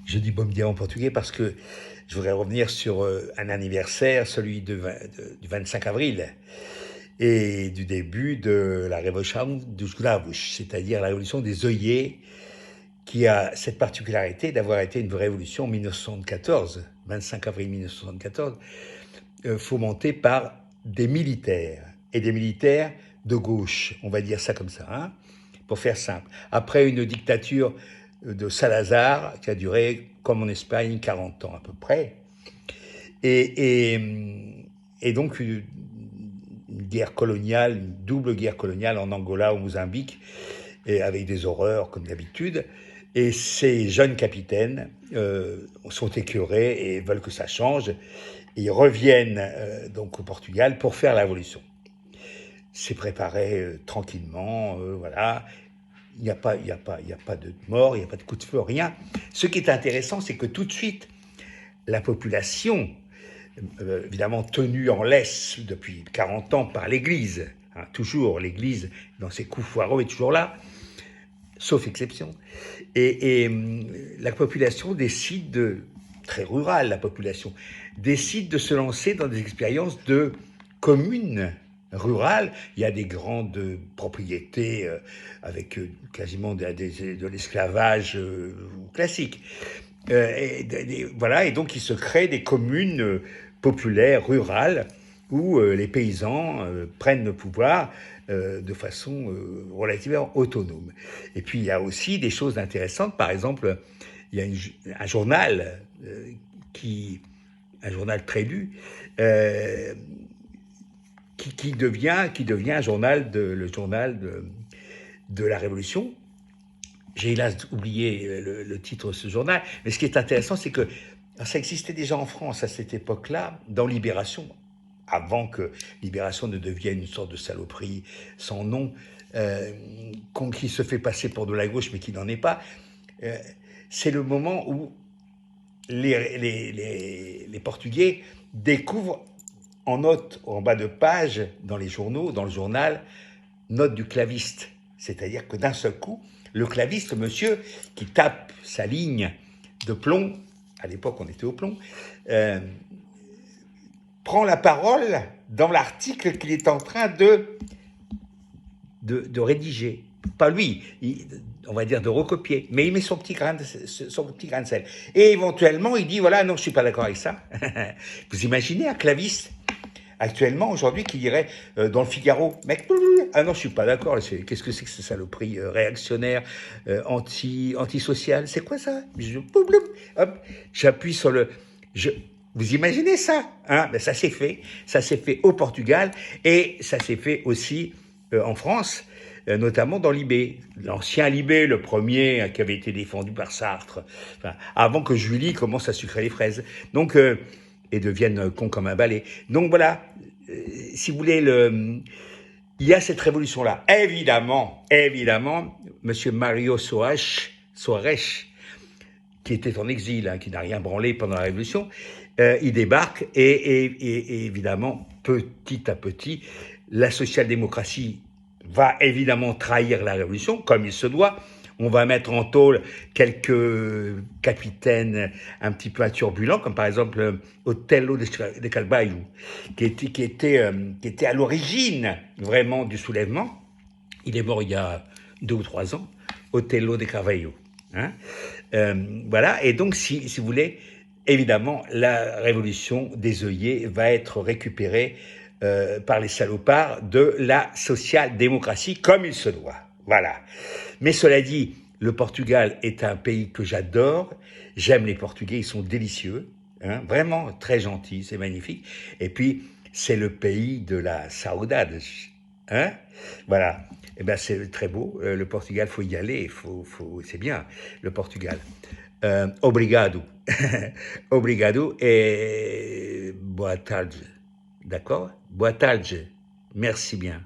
Je dis bom dia en portugais parce que je voudrais revenir sur un anniversaire, celui du 25 avril, et du début de la Révolution dos Gravos, c'est-à-dire la révolution des œillets, qui a cette particularité d'avoir été une révolution en 1974, 25 avril 1974, fomentée par des militaires, et des militaires de gauche, on va dire ça comme ça, hein, pour faire simple. Après une dictature de Salazar, qui a duré, comme en Espagne, 40 ans à peu près, et, et donc une guerre coloniale, une double guerre coloniale en Angola, au Mozambique, et avec des horreurs comme d'habitude. Et ces jeunes capitaines sont écœurés et veulent que ça change. Et ils reviennent donc au Portugal pour faire la révolution. C'est préparé tranquillement, voilà. Il n'y a pas, il y a pas de mort, il n'y a pas de coup de feu, rien. Ce qui est intéressant, c'est que tout de suite, la population, évidemment tenue en laisse depuis 40 ans par l'Église, hein, toujours l'Église dans ses coups foireux est toujours là, sauf exception, et la population décide très rurale, la population, décide de se lancer dans des expériences de communes rurales. Il y a des grandes propriétés avec quasiment de l'esclavage classique. Voilà, et donc il se crée des communes populaires, rurales, où les paysans prennent le pouvoir de façon relativement autonome. Et puis il y a aussi des choses intéressantes. Par exemple, il y a un journal un journal très lu, qui devient un journal le journal de la Révolution. J'ai hélas oublié le titre de ce journal, mais ce qui est intéressant, c'est que ça existait déjà en France à cette époque-là, dans Libération, avant que Libération ne devienne une sorte de saloperie sans nom, qui se fait passer pour de la gauche, mais qui n'en est pas. C'est le moment où les Portugais découvrent en note, en bas de page, dans les journaux, dans le journal, note du claviste. C'est-à-dire que d'un seul coup, le claviste, monsieur, qui tape sa ligne de plomb, à l'époque on était au plomb, prend la parole dans l'article qu'il est en train de rédiger. Pas lui, on va dire de recopier, mais il met son petit grain de sel. Et éventuellement, il dit, voilà, non, je ne suis pas d'accord avec ça. Vous imaginez un claviste actuellement, aujourd'hui, qui dirait dans le Figaro, mec, ah non, je suis pas d'accord, qu'est-ce que c'est que ce saloperie réactionnaire, antisocial, c'est quoi ça? Hop, j'appuie sur vous imaginez ça, hein? Ben, ça s'est fait au Portugal, et ça s'est fait aussi en France, notamment dans l'IB, l'ancien Libé, le premier qui avait été défendu par Sartre, enfin, avant que Julie commence à sucrer les fraises. Donc, et deviennent cons comme un balai. Donc voilà, si vous voulez, il y a cette révolution-là. Évidemment, M. Mario Soares, qui était en exil, hein, qui n'a rien branlé pendant la Révolution, il débarque et évidemment, petit à petit, la social-démocratie va évidemment trahir la Révolution, comme il se doit. On va mettre en tôle quelques capitaines un petit peu turbulents, comme par exemple Otello de Carvalho, qui était à l'origine vraiment du soulèvement. Il est mort il y a 2 ou 3 ans, Otello de Carvalho. Hein, voilà, et donc si vous voulez, évidemment, la révolution des œillets va être récupérée par les salopards de la social-démocratie, comme il se doit. Voilà. Mais cela dit, le Portugal est un pays que j'adore. J'aime les Portugais, ils sont délicieux, hein, vraiment très gentils, c'est magnifique. Et puis, c'est le pays de la saudade, hein, voilà. Eh ben, c'est très beau. Le Portugal, faut y aller, c'est bien, le Portugal. Obrigado. Obrigado et boa tarde. D'accord? Boa tarde. Merci bien.